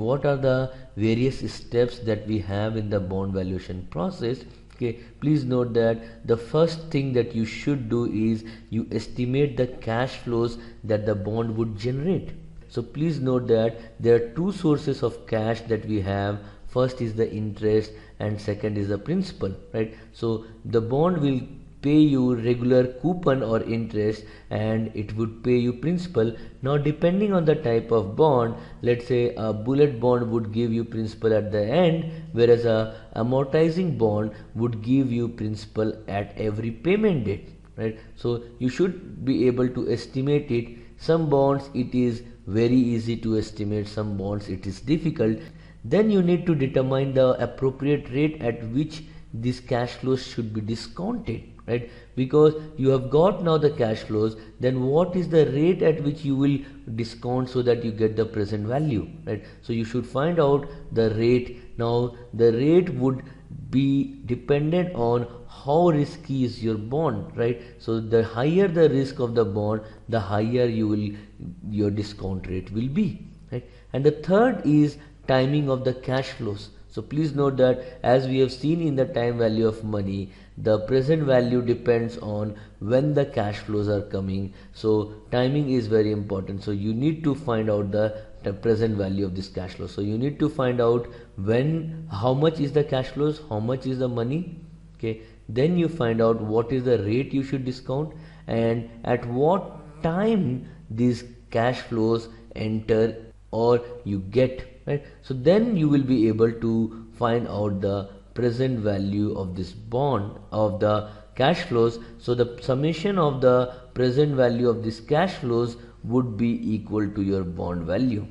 what are the various steps that we have in the bond valuation process. Okay, please note that the first thing that you should do is you estimate the cash flows that the bond would generate. So please note that there are two sources of cash that we have. First is the interest and second is the principal, right? So the bond will pay you regular coupon or interest and it would pay you principal. Now depending on the type of bond, let's say a bullet bond would give you principal at the end, whereas a amortizing bond would give you principal at every payment date, right? So you should be able to estimate it. Some bonds it is very easy to estimate, some bonds it is difficult. Then you need to determine the appropriate rate at which these cash flows should be discounted, right? Because you have got now the cash flows, then what is the rate at which you will discount so that you get the present value, right? So you should find out the rate. Now the rate would be dependent on how risky is your bond, right? So the higher the risk of the bond, the higher your discount rate will be, right? And the third is timing of the cash flows. So please note that as we have seen in the time value of money, the present value depends on when the cash flows are coming. So timing is very important. So you need to find out the present value of this cash flow. So you need to find out how much is the cash flows, how much is the money. Okay, then you find out what is the rate you should discount and at what time these cash flows enter or you get, right? So then you will be able to find out the present value of this bond, of the cash flows. So the summation of the present value of this cash flows would be equal to your bond value.